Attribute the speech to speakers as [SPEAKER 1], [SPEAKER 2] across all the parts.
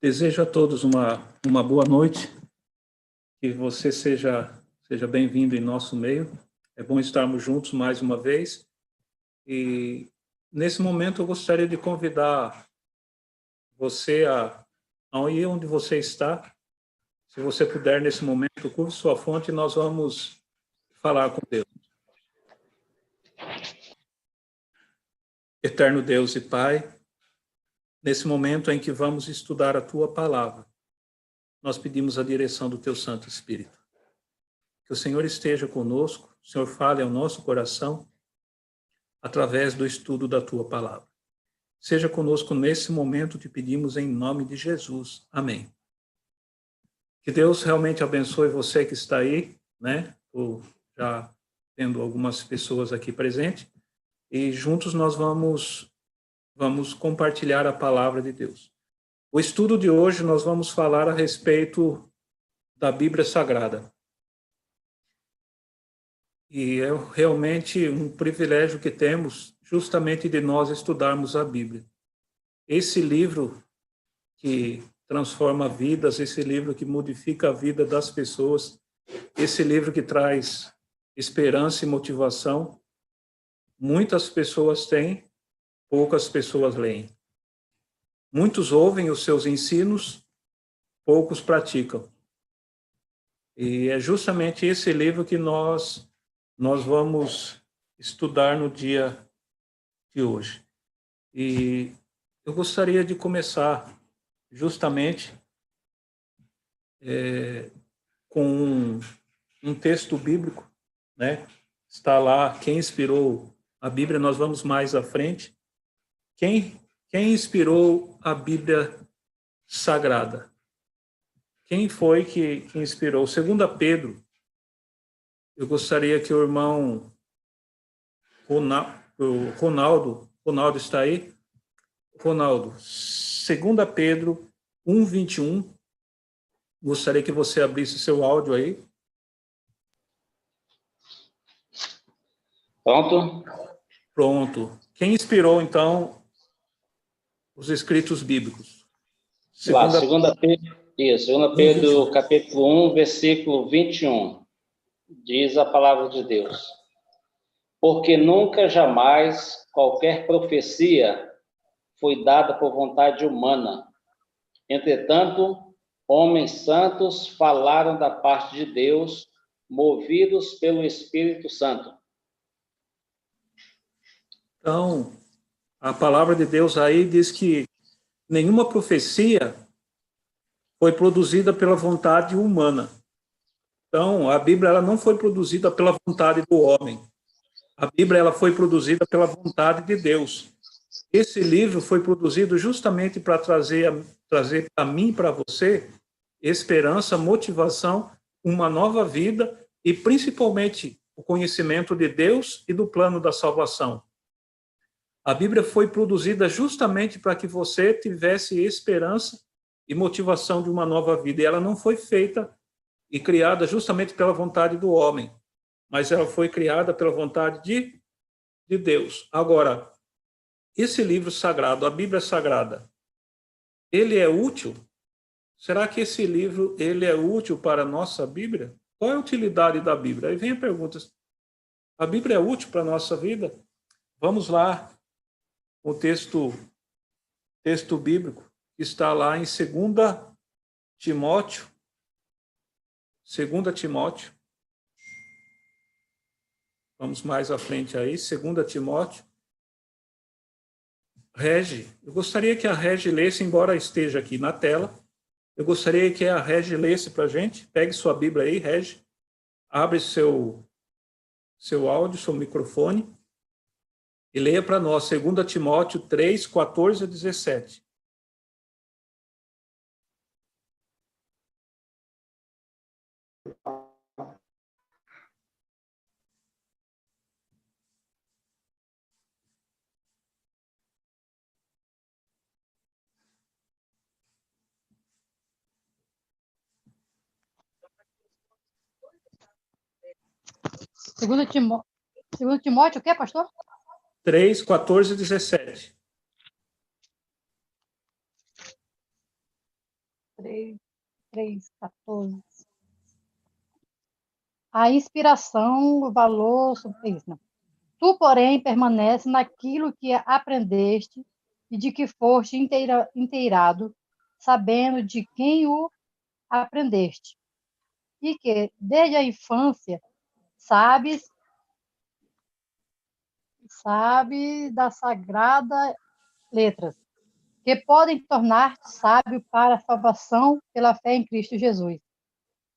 [SPEAKER 1] Desejo a todos uma boa noite, que você seja bem-vindo em nosso meio. É bom estarmos juntos mais uma vez. E, nesse momento, eu gostaria de convidar você a ir onde você está. Se você puder, nesse momento, curve sua fonte e nós vamos falar com Deus. Eterno Deus e Pai, nesse momento em que vamos estudar a Tua Palavra, nós pedimos a direção do Teu Santo Espírito. Que o Senhor esteja conosco, o Senhor fale ao nosso coração através do estudo da Tua Palavra. Seja conosco nesse momento, te pedimos em nome de Jesus. Amém. Que Deus realmente abençoe você que está aí, né? Estou já tendo algumas pessoas aqui presentes, e juntos nós vamos compartilhar a palavra de Deus. O estudo de hoje nós vamos falar a respeito da Bíblia Sagrada. E é realmente um privilégio que temos justamente de nós estudarmos a Bíblia. Esse livro que transforma vidas, esse livro que modifica a vida das pessoas, esse livro que traz esperança e motivação, muitas pessoas têm, poucas pessoas leem. Muitos ouvem os seus ensinos, poucos praticam. E é justamente esse livro que nós vamos estudar no dia de hoje. E eu gostaria de começar justamente com um texto bíblico, né? Está lá quem inspirou a Bíblia, nós vamos mais à frente. Quem inspirou a Bíblia Sagrada? Quem foi que inspirou? Segundo Pedro, eu gostaria que o irmão Ronaldo está aí? Ronaldo, 2 Pedro 1:21, gostaria que você abrisse seu áudio aí.
[SPEAKER 2] Pronto?
[SPEAKER 1] Pronto. Quem inspirou, então, os escritos bíblicos?
[SPEAKER 2] Lá, 2 Pedro, capítulo 1, versículo 21, diz a palavra de Deus: porque nunca, jamais, qualquer profecia foi dada por vontade humana. Entretanto, homens santos falaram da parte de Deus, movidos pelo Espírito Santo.
[SPEAKER 1] Então, a palavra de Deus aí diz que nenhuma profecia foi produzida pela vontade humana. Então, a Bíblia ela não foi produzida pela vontade do homem. A Bíblia ela foi produzida pela vontade de Deus. Esse livro foi produzido justamente para trazer para mim e para você esperança, motivação, uma nova vida e, principalmente, o conhecimento de Deus e do plano da salvação. A Bíblia foi produzida justamente para que você tivesse esperança e motivação de uma nova vida. E ela não foi feita e criada justamente pela vontade do homem, mas ela foi criada pela vontade de Deus. Agora, esse livro sagrado, a Bíblia Sagrada, ele é útil? Será que esse livro ele é útil para a nossa Bíblia? Qual é a utilidade da Bíblia? Aí vem a pergunta: a Bíblia é útil para a nossa vida? Vamos lá, o texto bíblico que está lá em 2 Timóteo. 2 Timóteo. Vamos mais à frente aí, 2 Timóteo. Regi, eu gostaria que a Regi lesse, embora esteja aqui na tela, eu gostaria que a Regi lesse para a gente. Pegue sua Bíblia aí, Regi, abre seu áudio, seu microfone, e leia para nós, 2 Timóteo 3, 14 a 17.
[SPEAKER 3] Segundo Timóteo, o quê, pastor?
[SPEAKER 1] 3, 14 e 17.
[SPEAKER 3] 3:14. A inspiração, o valor, isso, não. Tu, porém, permanece naquilo que aprendeste e de que foste inteirado, sabendo de quem o aprendeste, e que, desde a infância, sabe das sagradas letras, que podem tornar-te sábio para a salvação pela fé em Cristo Jesus.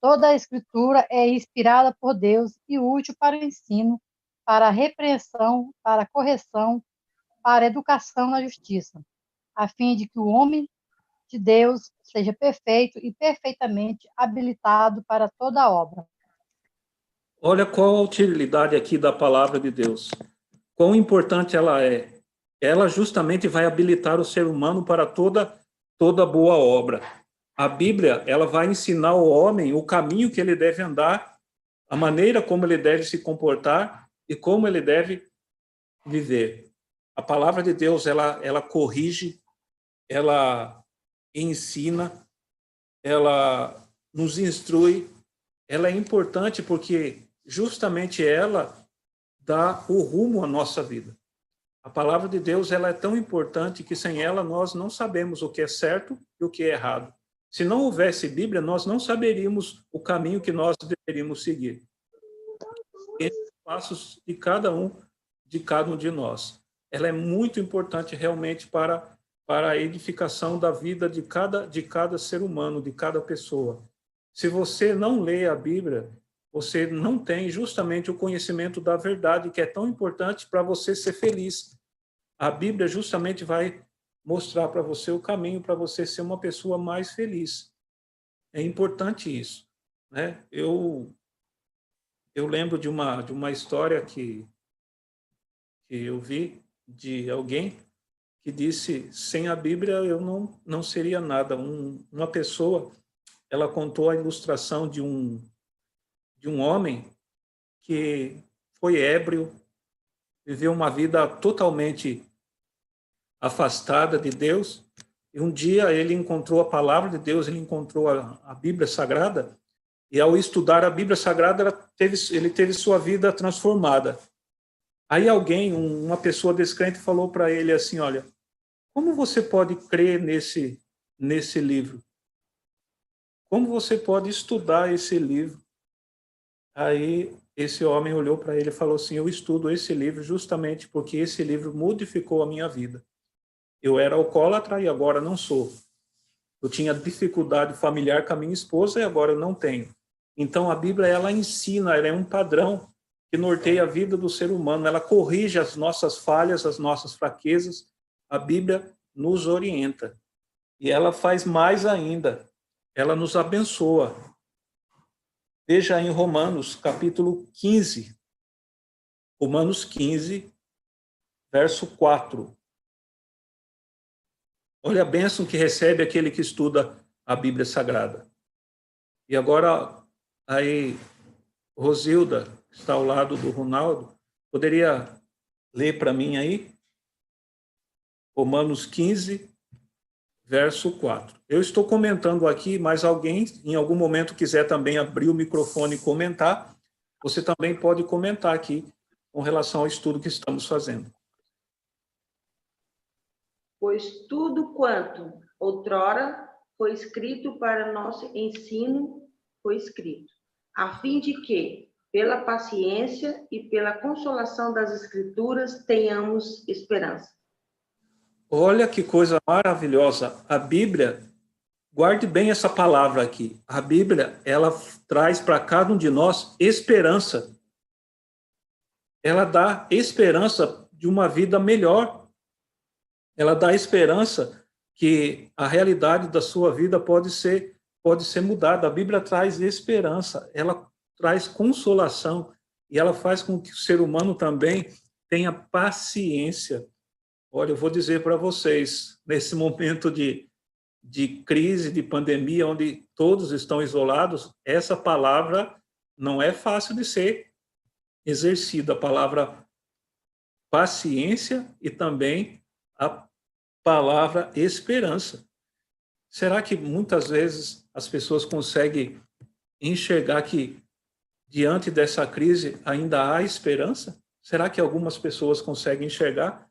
[SPEAKER 3] Toda a Escritura é inspirada por Deus e útil para o ensino, para a repreensão, para a correção, para a educação na justiça, a fim de que o homem de Deus seja perfeito e perfeitamente habilitado para toda obra.
[SPEAKER 1] Olha qual a utilidade aqui da palavra de Deus. Quão importante ela é. Ela justamente vai habilitar o ser humano para toda boa obra. A Bíblia, ela vai ensinar o homem o caminho que ele deve andar, a maneira como ele deve se comportar e como ele deve viver. A palavra de Deus, ela corrige, ela ensina, ela nos instrui. Ela é importante porque justamente ela dá o rumo à nossa vida. A palavra de Deus, ela é tão importante que sem ela nós não sabemos o que é certo e o que é errado. Se não houvesse Bíblia, nós não saberíamos o caminho que nós deveríamos seguir. Esses passos de cada um de nós. Ela é muito importante realmente para a edificação da vida de cada ser humano, de cada pessoa. Se você não lê a Bíblia, você não tem justamente o conhecimento da verdade, que é tão importante para você ser feliz. A Bíblia justamente vai mostrar para você o caminho para você ser uma pessoa mais feliz. É importante isso, né? Eu lembro de uma história que eu vi de alguém que disse: sem a Bíblia eu não seria nada. Uma pessoa, ela contou a ilustração de um homem que foi ébrio, viveu uma vida totalmente afastada de Deus, e um dia ele encontrou a palavra de Deus, ele encontrou a Bíblia Sagrada, e ao estudar a Bíblia Sagrada, ele teve sua vida transformada. Aí uma pessoa descrente falou para ele assim: olha, como você pode crer nesse livro? Como você pode estudar esse livro? Aí esse homem olhou para ele e falou assim: eu estudo esse livro justamente porque esse livro modificou a minha vida. Eu era alcoólatra e agora não sou. Eu tinha dificuldade familiar com a minha esposa e agora eu não tenho. Então a Bíblia, ela ensina, ela é um padrão que norteia a vida do ser humano. Ela corrige as nossas falhas, as nossas fraquezas. A Bíblia nos orienta. E ela faz mais ainda. Ela nos abençoa. Veja em Romanos, capítulo 15. Romanos 15, verso 4. Olha a bênção que recebe aquele que estuda a Bíblia Sagrada. E agora, aí, Rosilda, que está ao lado do Ronaldo, poderia ler para mim aí? Romanos 15, verso 4. Eu estou comentando aqui, mas alguém, em algum momento, quiser também abrir o microfone e comentar, você também pode comentar aqui com relação ao estudo que estamos fazendo.
[SPEAKER 4] Pois tudo quanto outrora foi escrito para nosso ensino foi escrito, a fim de que, pela paciência e pela consolação das Escrituras, tenhamos esperança.
[SPEAKER 1] Olha que coisa maravilhosa. A Bíblia, guarde bem essa palavra aqui. A Bíblia, ela traz para cada um de nós esperança. Ela dá esperança de uma vida melhor. Ela dá esperança que a realidade da sua vida pode ser mudada. A Bíblia traz esperança, ela traz consolação e ela faz com que o ser humano também tenha paciência. Olha, eu vou dizer para vocês, nesse momento de crise, de pandemia, onde todos estão isolados, essa palavra não é fácil de ser exercida. A palavra paciência e também a palavra esperança. será que muitas vezes as pessoas conseguem enxergar que diante dessa crise ainda há esperança? Será que algumas pessoas conseguem enxergar?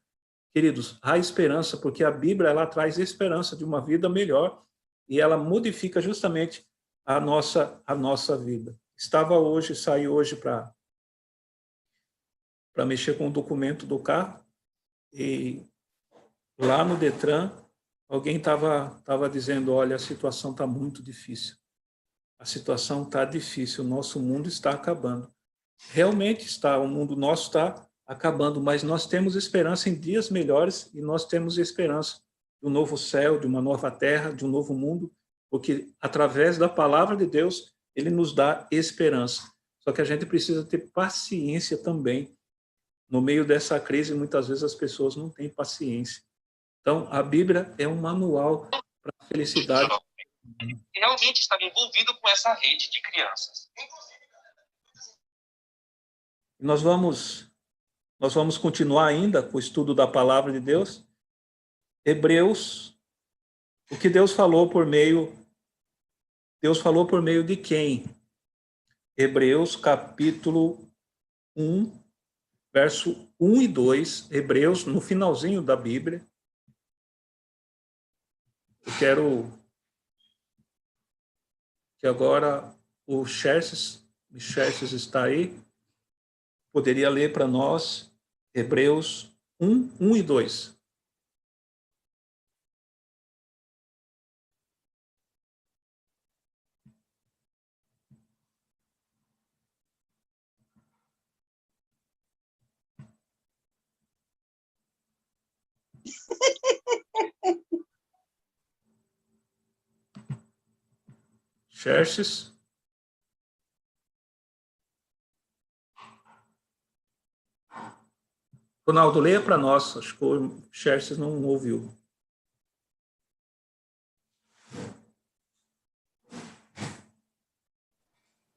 [SPEAKER 1] Queridos, há esperança, porque a Bíblia ela traz esperança de uma vida melhor e ela modifica justamente a nossa vida. Saí hoje para mexer com o documento do carro e lá no Detran alguém estava dizendo, olha, a situação está muito difícil. A situação está difícil, o nosso mundo está acabando. Realmente está, o mundo nosso está acabando, mas nós temos esperança em dias melhores e nós temos esperança de um novo céu, de uma nova terra, de um novo mundo, porque através da palavra de Deus, ele nos dá esperança. Só que a gente precisa ter paciência também. No meio dessa crise, muitas vezes as pessoas não têm paciência. Então, a Bíblia é um manual para a felicidade.
[SPEAKER 5] Realmente estava envolvido com essa rede de crianças.
[SPEAKER 1] Nós vamos continuar ainda com o estudo da palavra de Deus. Hebreus, o que Deus falou por meio de quem? Hebreus capítulo 1, verso 1 e 2, Hebreus, no finalzinho da Bíblia. Eu quero que agora o Xerxes está aí, poderia ler para nós Hebreus 1 e 2. Xerxes. Ronaldo, leia para nós. Acho que o Xerxes não ouviu.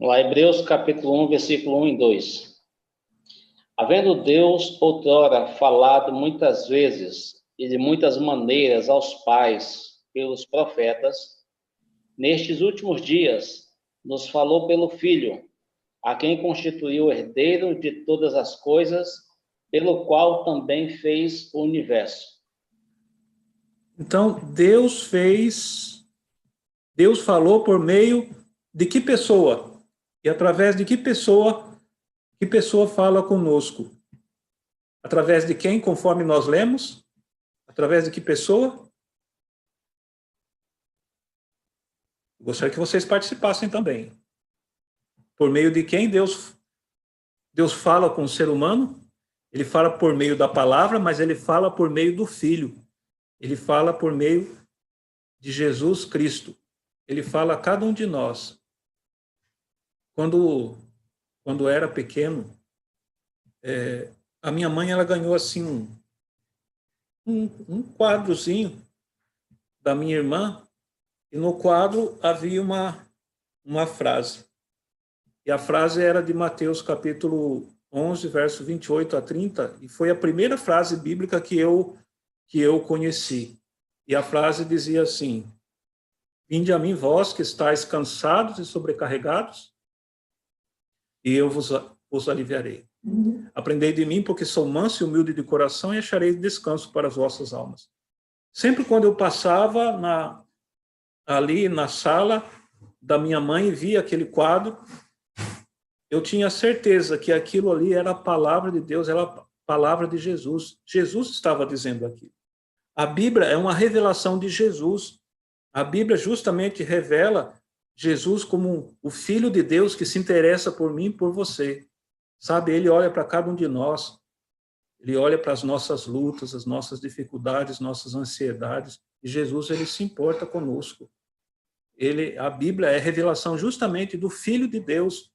[SPEAKER 2] Lá, Hebreus capítulo 1, versículo 1 e 2. Havendo Deus outrora falado muitas vezes e de muitas maneiras aos pais pelos profetas, nestes últimos dias nos falou pelo Filho, a quem constituiu herdeiro de todas as coisas, pelo qual também fez o universo.
[SPEAKER 1] Então, Deus falou por meio de que pessoa? E através de que pessoa fala conosco? Através de quem, conforme nós lemos? Através de que pessoa? Gostaria que vocês participassem também. Por meio de quem Deus fala com o ser humano? Ele fala por meio da palavra, mas ele fala por meio do Filho. Ele fala por meio de Jesus Cristo. Ele fala a cada um de nós. Quando era pequeno, a minha mãe ela ganhou assim um quadrozinho da minha irmã, e no quadro havia uma frase. E a frase era de Mateus capítulo 11, verso 28 a 30, e foi a primeira frase bíblica que eu conheci. E a frase dizia assim: Vinde a mim, vós que estáis cansados e sobrecarregados, e eu vos aliviarei. Aprendei de mim, porque sou manso e humilde de coração, e achareis descanso para as vossas almas. Sempre quando eu passava ali na sala da minha mãe e via aquele quadro, eu tinha certeza que aquilo ali era a palavra de Deus, era a palavra de Jesus. Jesus estava dizendo aquilo. A Bíblia é uma revelação de Jesus. A Bíblia justamente revela Jesus como o Filho de Deus que se interessa por mim e por você. Sabe, ele olha para cada um de nós, ele olha para as nossas lutas, as nossas dificuldades, nossas ansiedades, e Jesus, ele se importa conosco. A Bíblia é revelação justamente do Filho de Deus,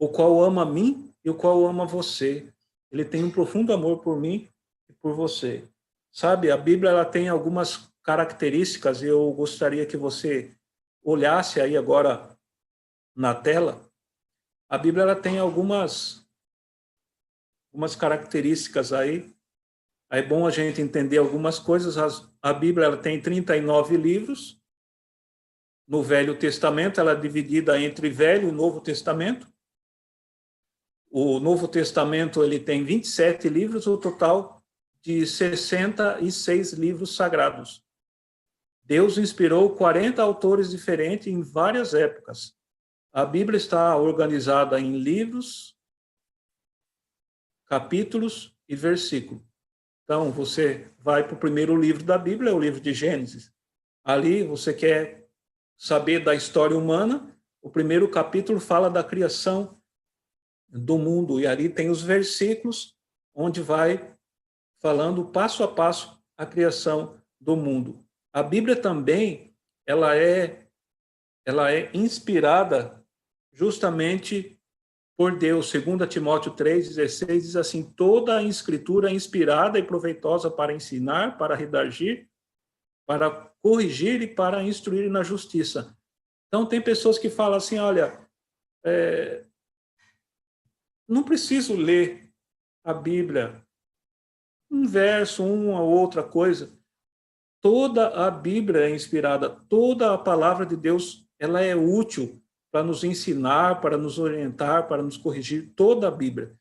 [SPEAKER 1] o qual ama a mim e o qual ama você. Ele tem um profundo amor por mim e por você. Sabe, a Bíblia ela tem algumas características, e eu gostaria que você olhasse aí agora na tela. A Bíblia ela tem algumas características aí. É bom a gente entender algumas coisas. A Bíblia ela tem 39 livros, no Velho Testamento, ela é dividida entre Velho e Novo Testamento. O Novo Testamento ele tem 27 livros, o total de 66 livros sagrados. Deus inspirou 40 autores diferentes em várias épocas. A Bíblia está organizada em livros, capítulos e versículos. Então, você vai para o primeiro livro da Bíblia, é o livro de Gênesis. Ali, você quer saber da história humana, o primeiro capítulo fala da criação do mundo, e ali tem os versículos onde vai falando passo a passo a criação do mundo. A Bíblia também, ela é inspirada justamente por Deus. 2 Timóteo 3,16 diz assim: toda a escritura é inspirada e proveitosa para ensinar, para redarguir, para corrigir e para instruir na justiça. Então, tem pessoas que falam assim, olha, não preciso ler a Bíblia, um verso, uma ou outra coisa. Toda a Bíblia é inspirada, toda a palavra de Deus, ela é útil para nos ensinar, para nos orientar, para nos corrigir, toda a Bíblia.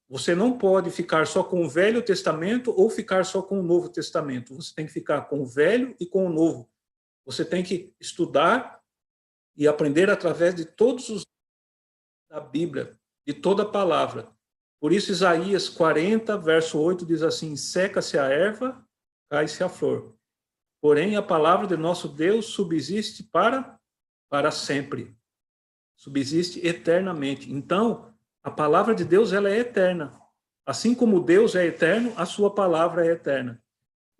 [SPEAKER 1] Você não pode ficar só com o Velho Testamento ou ficar só com o Novo Testamento. Você tem que ficar com o Velho e com o Novo. Você tem que estudar e aprender através de todos os da Bíblia, de toda a palavra. Por isso, Isaías 40, verso 8, diz assim: seca-se a erva, cai-se a flor. Porém, a palavra de nosso Deus subsiste para sempre. Subsiste eternamente. Então, a palavra de Deus, ela é eterna. Assim como Deus é eterno, a sua palavra é eterna.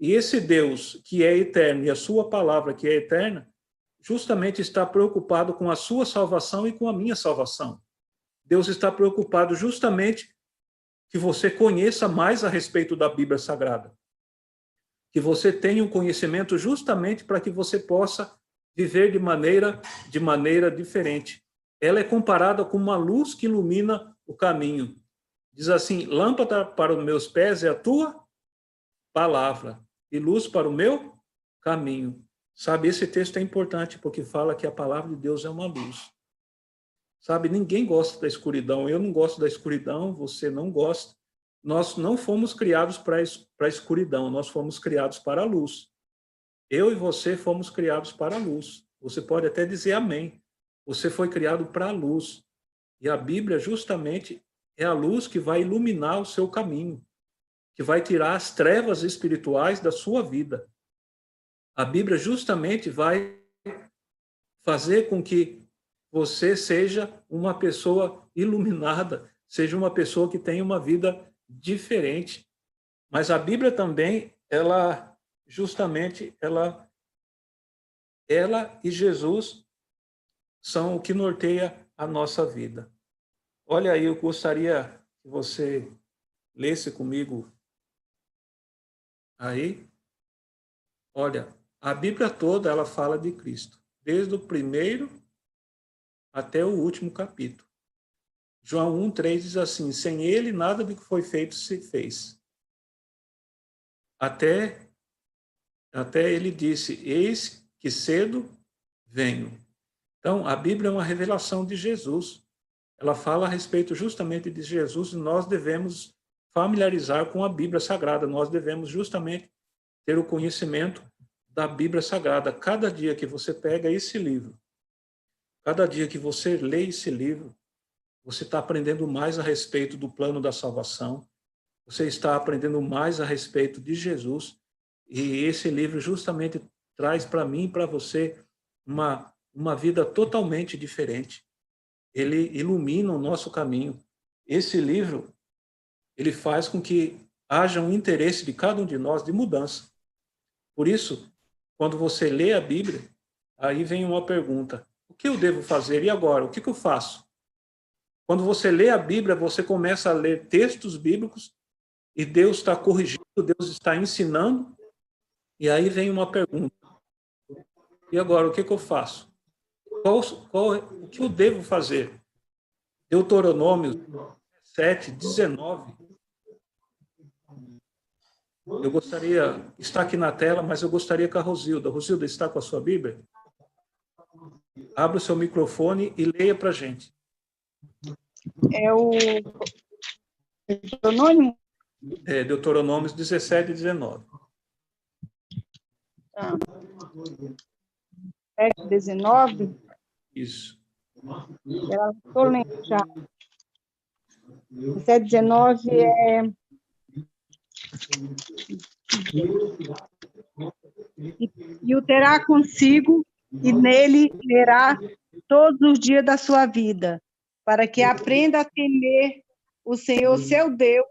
[SPEAKER 1] E esse Deus que é eterno e a sua palavra que é eterna, justamente está preocupado com a sua salvação e com a minha salvação. Deus está preocupado justamente que você conheça mais a respeito da Bíblia Sagrada. Que você tenha um conhecimento justamente para que você possa viver de maneira diferente. Ela é comparada com uma luz que ilumina o caminho. Diz assim: lâmpada para os meus pés é a tua palavra e luz para o meu caminho. Sabe, esse texto é importante porque fala que a palavra de Deus é uma luz. Sabe, ninguém gosta da escuridão. Eu não gosto da escuridão, você não gosta. Nós não fomos criados para a escuridão, nós fomos criados para a luz. Eu e você fomos criados para a luz. Você pode até dizer amém. Você foi criado para a luz. E a Bíblia justamente é a luz que vai iluminar o seu caminho, que vai tirar as trevas espirituais da sua vida. A Bíblia justamente vai fazer com que você seja uma pessoa iluminada, seja uma pessoa que tenha uma vida diferente. Mas a Bíblia também, ela e Jesus são o que norteia a nossa vida. Olha aí, eu gostaria que você lesse comigo aí. Olha, a Bíblia toda, ela fala de Cristo, desde o primeiro até o último capítulo. João 1,3 diz assim: sem ele nada do que foi feito se fez. Até ele disse: eis que cedo venho. Então, a Bíblia é uma revelação de Jesus. Ela fala a respeito justamente de Jesus e nós devemos familiarizar com a Bíblia Sagrada. Nós devemos justamente ter o conhecimento da Bíblia Sagrada. Cada dia que você pega esse livro, cada dia que você lê esse livro, você está aprendendo mais a respeito do plano da salvação, você está aprendendo mais a respeito de Jesus, e esse livro justamente traz para mim e para você uma vida totalmente diferente. Ele ilumina o nosso caminho. Esse livro, ele faz com que haja um interesse de cada um de nós de mudança. Por isso, quando você lê a Bíblia, aí vem uma pergunta: o que eu devo fazer? E agora? O que eu faço? Quando você lê a Bíblia, você começa a ler textos bíblicos e Deus está corrigindo, Deus está ensinando, e aí vem uma pergunta: e agora, o que eu faço? O que eu devo fazer? Deuteronômio 7:19. Eu gostaria, está aqui na tela, mas eu gostaria que a Rosilda está com a sua Bíblia? Abra o seu microfone e leia para a gente.
[SPEAKER 6] É o Deuteronômio?
[SPEAKER 1] Deuteronômio 17 e 19.
[SPEAKER 6] Tá. 7, 19.
[SPEAKER 1] Isso.
[SPEAKER 6] Estou lendo já. 17, 19 é... E o terá consigo, e nele lerá todos os dias da sua vida, para que aprenda a temer o Senhor seu Deus,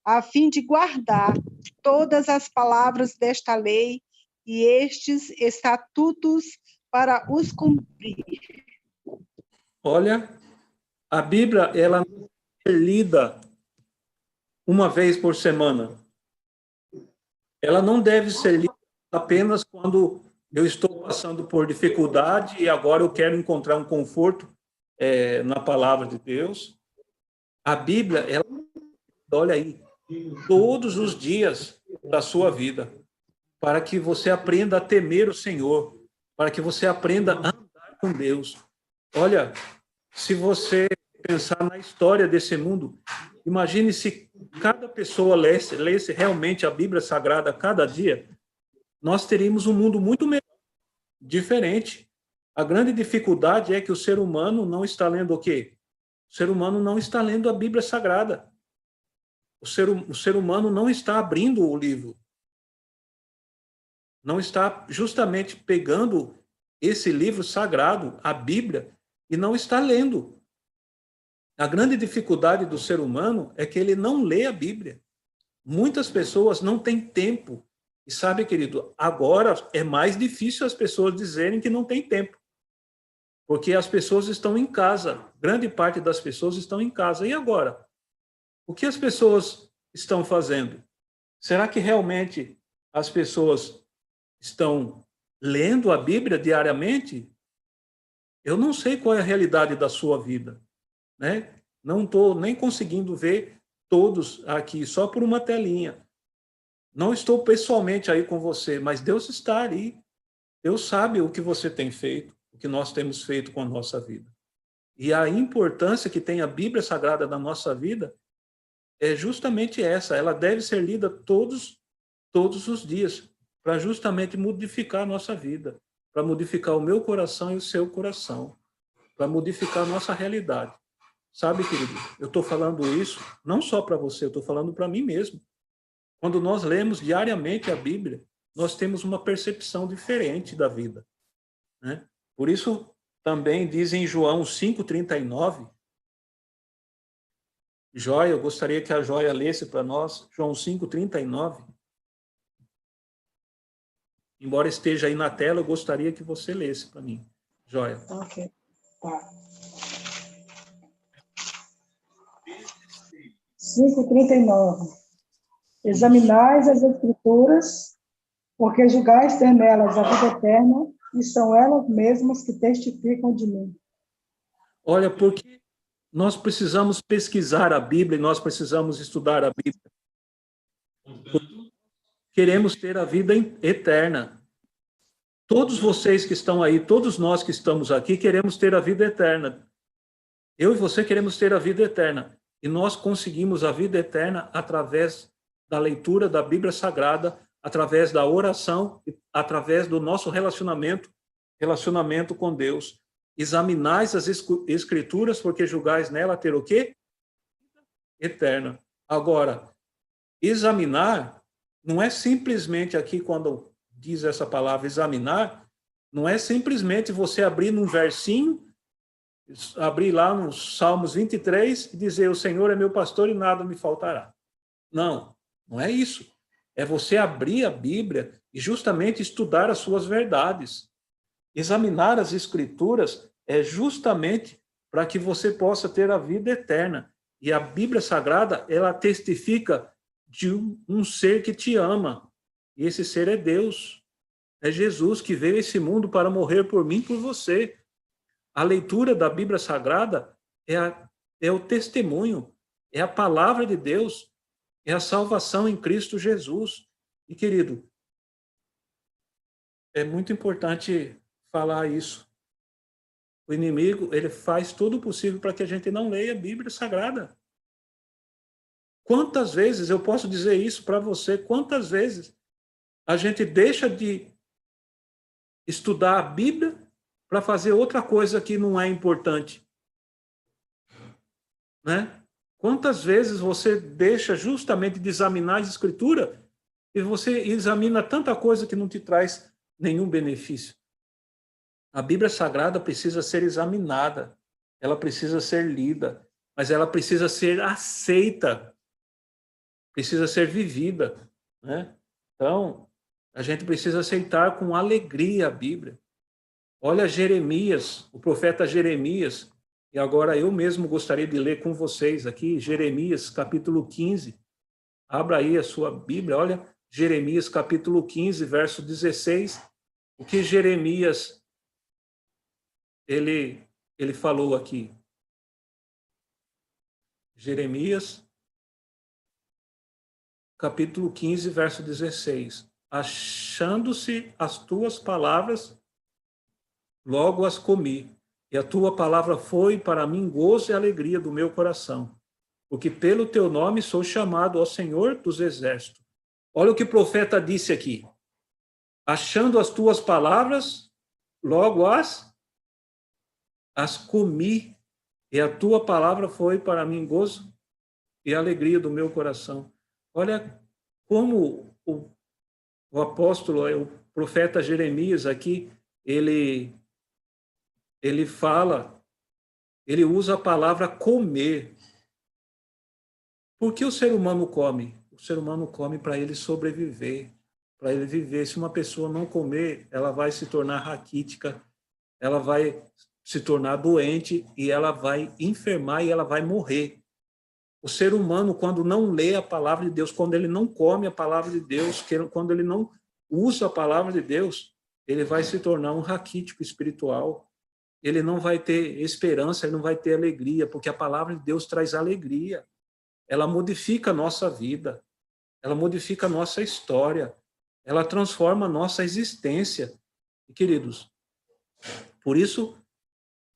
[SPEAKER 6] a fim de guardar todas as palavras desta lei e estes estatutos para os cumprir.
[SPEAKER 1] Olha, a Bíblia, ela não é lida uma vez por semana. Ela não deve ser lida apenas quando eu estou passando por dificuldade e agora eu quero encontrar um conforto na palavra de Deus. A Bíblia, ela, olha aí, todos os dias da sua vida, para que você aprenda a temer o Senhor, para que você aprenda a andar com Deus. Olha, se você pensar na história desse mundo, imagine se cada pessoa lesse realmente a Bíblia Sagrada cada dia, nós teríamos um mundo muito melhor, diferente. A grande dificuldade é que o ser humano não está lendo o quê? O ser humano não está lendo a Bíblia Sagrada. O ser humano não está abrindo o livro. Não está justamente pegando esse livro sagrado, a Bíblia, e não está lendo. A grande dificuldade do ser humano é que ele não lê a Bíblia. Muitas pessoas não têm tempo. E sabe, querido, agora é mais difícil as pessoas dizerem que não tem tempo. Porque as pessoas estão em casa. Grande parte das pessoas estão em casa. E agora? O que as pessoas estão fazendo? Será que realmente as pessoas estão lendo a Bíblia diariamente? Eu não sei qual é a realidade da sua vida, né? Não estou nem conseguindo ver todos aqui, só por uma telinha. Não estou pessoalmente aí com você, mas Deus está ali. Deus sabe o que você tem feito, o que nós temos feito com a nossa vida. E a importância que tem a Bíblia Sagrada na nossa vida é justamente essa. Ela deve ser lida todos os dias, para justamente modificar a nossa vida, para modificar o meu coração e o seu coração, para modificar a nossa realidade. Sabe, querido, eu estou falando isso não só para você, eu estou falando para mim mesmo. Quando nós lemos diariamente a Bíblia, nós temos uma percepção diferente da vida, né? Por isso, também diz em João 5,39, Joia, eu gostaria que a Joia lesse para nós, João 5,39. Embora esteja aí na tela, eu gostaria que você lesse para mim, Joia.
[SPEAKER 6] Ok, tá. 5:39. Examinais as Escrituras, porque julgais ter nelas a vida eterna, e são elas mesmas que testificam de mim.
[SPEAKER 1] Olha, porque nós precisamos pesquisar a Bíblia, nós precisamos estudar a Bíblia. Queremos ter a vida eterna. Todos vocês que estão aí, todos nós que estamos aqui, queremos ter a vida eterna. Eu e você queremos ter a vida eterna. E nós conseguimos a vida eterna através da leitura da Bíblia Sagrada, através da oração, através do nosso relacionamento com Deus. Examinais as Escrituras, porque julgais nela ter o quê? Eterna. Agora, examinar não é simplesmente aqui, quando diz essa palavra examinar, não é simplesmente você abrir num versinho, abrir lá nos Salmos 23 e dizer: o Senhor é meu pastor e nada me faltará. Não, não é isso. É você abrir a Bíblia e justamente estudar as suas verdades. Examinar as Escrituras é justamente para que você possa ter a vida eterna. E a Bíblia Sagrada, ela testifica de um ser que te ama. E esse ser é Deus. É Jesus que veio a esse mundo para morrer por mim e por você. A leitura da Bíblia Sagrada é o testemunho, é a palavra de Deus, é a salvação em Cristo Jesus. E, querido, é muito importante falar isso. O inimigo, ele faz tudo o possível para que a gente não leia a Bíblia Sagrada. Quantas vezes, eu posso dizer isso para você, quantas vezes a gente deixa de estudar a Bíblia para fazer outra coisa que não é importante, né? Quantas vezes você deixa justamente de examinar as Escrituras e você examina tanta coisa que não te traz nenhum benefício? A Bíblia Sagrada precisa ser examinada, ela precisa ser lida, mas ela precisa ser aceita, precisa ser vivida, né? Então, a gente precisa aceitar com alegria a Bíblia. Olha Jeremias, o profeta Jeremias, e agora eu mesmo gostaria de ler com vocês aqui, Jeremias, capítulo 15. Abra aí a sua Bíblia, olha, Jeremias, capítulo 15, verso 16. O que Jeremias, ele falou aqui. Jeremias, capítulo 15, verso 16. Achando-se as tuas palavras, logo as comi, e a tua palavra foi para mim gozo e alegria do meu coração, porque pelo teu nome sou chamado ao Senhor dos Exércitos. Olha o que o profeta disse aqui. Achando as tuas palavras, logo as comi, e a tua palavra foi para mim gozo e alegria do meu coração. Olha como o apóstolo, o profeta Jeremias aqui, ele fala, ele usa a palavra comer. Por que o ser humano come? O ser humano come para ele sobreviver, para ele viver. Se uma pessoa não comer, ela vai se tornar raquítica, ela vai se tornar doente e ela vai enfermar e ela vai morrer. O ser humano, quando não lê a palavra de Deus, quando ele não come a palavra de Deus, quando ele não usa a palavra de Deus, ele vai se tornar um raquítico espiritual. Ele não vai ter esperança, ele não vai ter alegria, porque a palavra de Deus traz alegria. Ela modifica a nossa vida, ela modifica a nossa história, ela transforma a nossa existência. E, queridos, por isso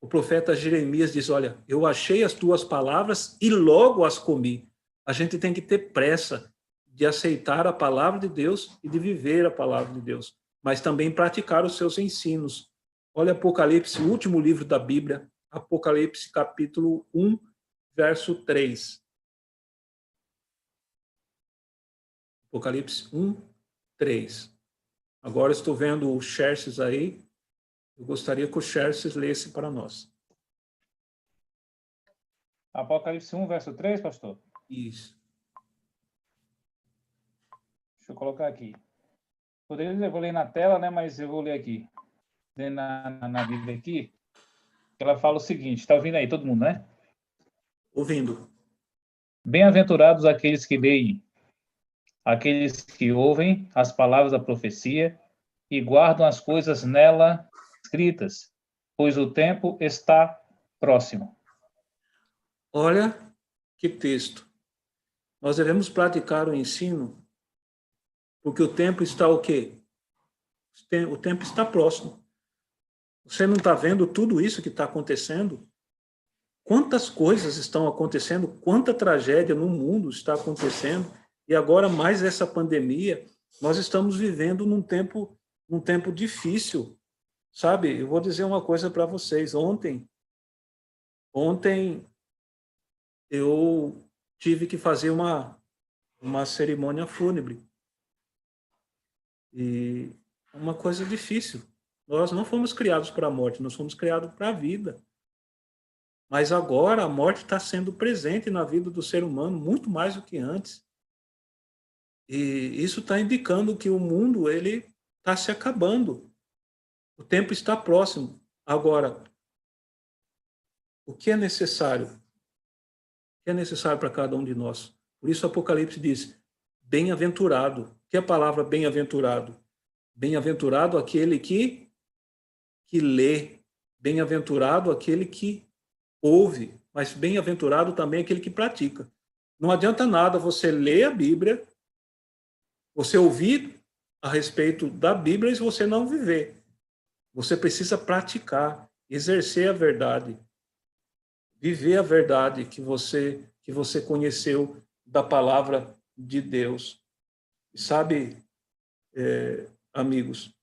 [SPEAKER 1] o profeta Jeremias diz, olha, eu achei as tuas palavras e logo as comi. A gente tem que ter pressa de aceitar a palavra de Deus e de viver a palavra de Deus, mas também praticar os seus ensinos. Olha Apocalipse, o último livro da Bíblia, Apocalipse capítulo 1, verso 3. Apocalipse 1, 3. Agora estou vendo o Xerxes aí. Eu gostaria que o Xerxes lesse para nós.
[SPEAKER 7] Apocalipse 1, verso 3, pastor?
[SPEAKER 1] Isso.
[SPEAKER 7] Deixa eu colocar aqui. Eu vou ler na tela, né? Mas eu vou ler aqui. Na Bíblia aqui. Ela fala o seguinte. Está ouvindo aí todo mundo, né?
[SPEAKER 1] Ouvindo.
[SPEAKER 7] Bem-aventurados aqueles que leem, aqueles que ouvem as palavras da profecia e guardam as coisas nela escritas, pois o tempo está próximo.
[SPEAKER 1] Olha que texto. Nós devemos praticar o ensino, porque o tempo está o quê? O tempo está próximo. Você não está vendo tudo isso que está acontecendo? Quantas coisas estão acontecendo, quanta tragédia no mundo está acontecendo, e agora mais essa pandemia, nós estamos vivendo num tempo difícil. Sabe, eu vou dizer uma coisa para vocês. Ontem eu tive que fazer uma cerimônia fúnebre. E uma coisa difícil. Nós não fomos criados para a morte, nós fomos criados para a vida. Mas agora a morte está sendo presente na vida do ser humano muito mais do que antes. E isso está indicando que o mundo ele está se acabando. O tempo está próximo. Agora, o que é necessário? O que é necessário para cada um de nós? Por isso o Apocalipse diz, bem-aventurado. O que é a palavra bem-aventurado? Bem-aventurado aquele que lê. Bem-aventurado aquele que ouve. Mas bem-aventurado também aquele que pratica. Não adianta nada você ler a Bíblia, você ouvir a respeito da Bíblia e você não viver. Você precisa praticar. exercer a verdade, viver a verdade que você conheceu da palavra de Deus. E sabe, amigos,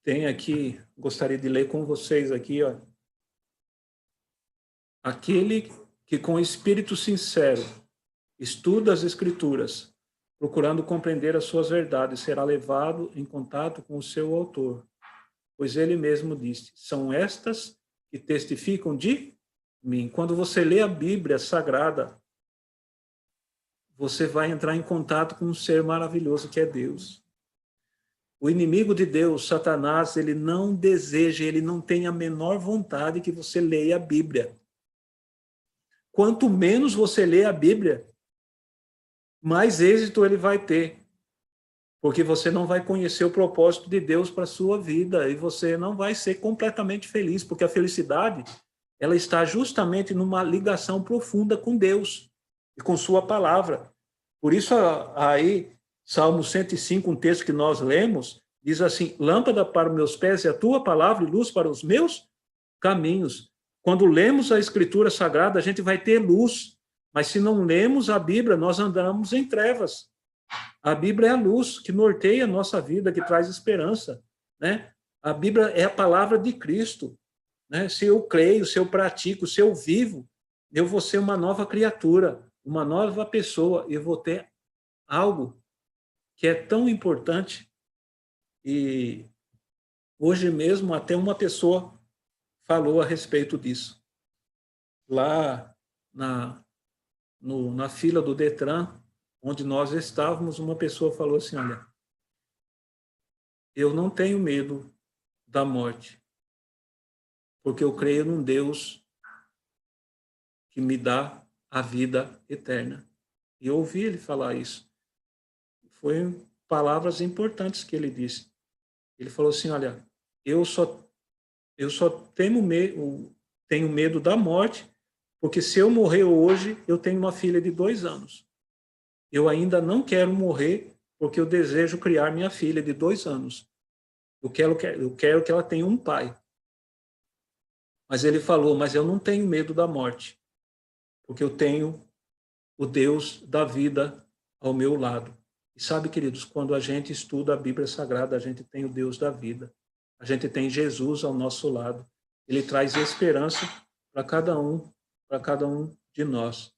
[SPEAKER 1] tem aqui, gostaria de ler com vocês aqui, ó. Aquele que com espírito sincero estuda as Escrituras, procurando compreender as suas verdades, será levado em contato com o seu autor. Pois ele mesmo disse, são estas que testificam de mim. Quando você lê a Bíblia Sagrada, você vai entrar em contato com um ser maravilhoso que é Deus. O inimigo de Deus, Satanás, ele não deseja, ele não tem a menor vontade que você leia a Bíblia. Quanto menos você lê a Bíblia, mais êxito ele vai ter. Porque você não vai conhecer o propósito de Deus para a sua vida e você não vai ser completamente feliz, porque a felicidade, ela está justamente numa ligação profunda com Deus e com sua palavra. Por isso, aí, Salmo 105, um texto que nós lemos, diz assim, lâmpada para os meus pés é a tua palavra e luz para os meus caminhos. Quando lemos a Escritura Sagrada, a gente vai ter luz, mas se não lemos a Bíblia, nós andamos em trevas. A Bíblia é a luz que norteia a nossa vida, que traz esperança, né? A Bíblia é a palavra de Cristo, né? Se eu creio, se eu pratico, se eu vivo, eu vou ser uma nova criatura, uma nova pessoa, eu vou ter algo que é tão importante. E hoje mesmo até uma pessoa falou a respeito disso. Lá na fila do Detran, onde nós estávamos, uma pessoa falou assim, olha, eu não tenho medo da morte, porque eu creio num Deus que me dá a vida eterna. E eu ouvi ele falar isso. Foi palavras importantes que ele disse. Ele falou assim, olha, eu só tenho medo da morte, porque se eu morrer hoje, eu tenho uma filha de 2 anos. Eu ainda não quero morrer porque eu desejo criar minha filha de 2 anos. Eu quero que ela tenha um pai. Mas ele falou, mas eu não tenho medo da morte, porque eu tenho o Deus da vida ao meu lado. E sabe, queridos, quando a gente estuda a Bíblia Sagrada, a gente tem o Deus da vida. A gente tem Jesus ao nosso lado. Ele traz esperança para cada um de nós.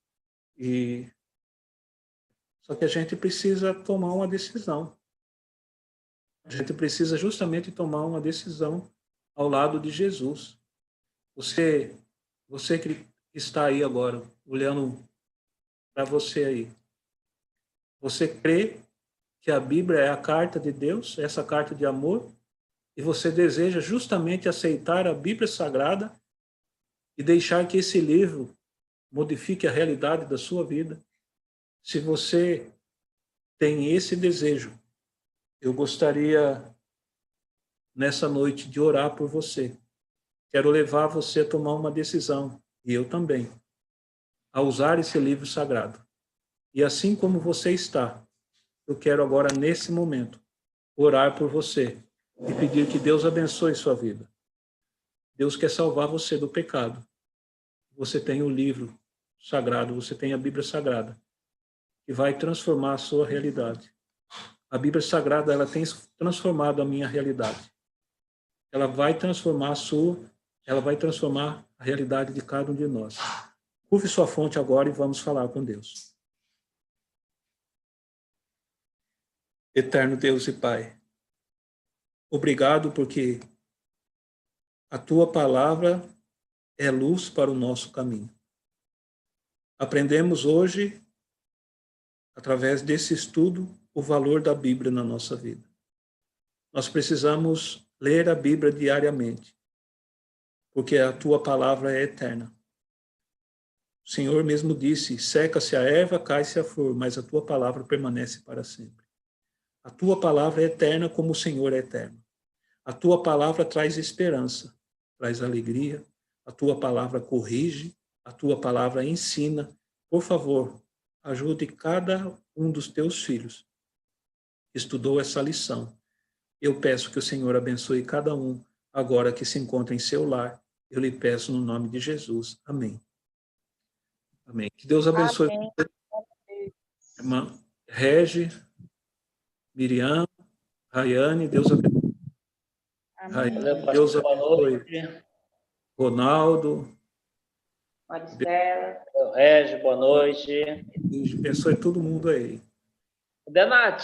[SPEAKER 1] Só que a gente precisa tomar uma decisão. A gente precisa justamente tomar uma decisão ao lado de Jesus. Você que está aí agora, olhando para você aí, você crê que a Bíblia é a carta de Deus, essa carta de amor, e você deseja justamente aceitar a Bíblia Sagrada e deixar que esse livro modifique a realidade da sua vida? Se você tem esse desejo, eu gostaria, nessa noite, de orar por você. Quero levar você a tomar uma decisão, e eu também, a usar esse livro sagrado. E assim como você está, eu quero agora, nesse momento, orar por você e pedir que Deus abençoe sua vida. Deus quer salvar você do pecado. Você tem o livro sagrado, você tem a Bíblia Sagrada, que vai transformar a sua realidade. A Bíblia Sagrada, ela tem transformado a minha realidade. Ela vai transformar a realidade de cada um de nós. Curve sua fonte agora e vamos falar com Deus. Eterno Deus e Pai, obrigado porque a Tua palavra é luz para o nosso caminho. Aprendemos hoje, através desse estudo, o valor da Bíblia na nossa vida. Nós precisamos ler a Bíblia diariamente, porque a Tua palavra é eterna. O Senhor mesmo disse, seca-se a erva, cai-se a flor, mas a Tua palavra permanece para sempre. A Tua palavra é eterna como o Senhor é eterno. A Tua palavra traz esperança, traz alegria. A Tua palavra corrige, a Tua palavra ensina. Por favor, ajude cada um dos Teus filhos que estudou essa lição Eu peço que o Senhor abençoe cada um agora que se encontra em seu lar. Eu lhe peço no nome de Jesus. Amém. Amém. Que Deus abençoe.
[SPEAKER 6] Amém.
[SPEAKER 1] Irmã Regi, Miriam, Rayane, Deus abençoe.
[SPEAKER 6] Amém.
[SPEAKER 2] Valeu,
[SPEAKER 1] Deus
[SPEAKER 2] pastor. Boa
[SPEAKER 1] abençoe.
[SPEAKER 2] noite.
[SPEAKER 1] Ronaldo,
[SPEAKER 4] Maristela.
[SPEAKER 2] Régio, boa noite.
[SPEAKER 1] Deus abençoe todo mundo aí.
[SPEAKER 2] Cadê a Nath?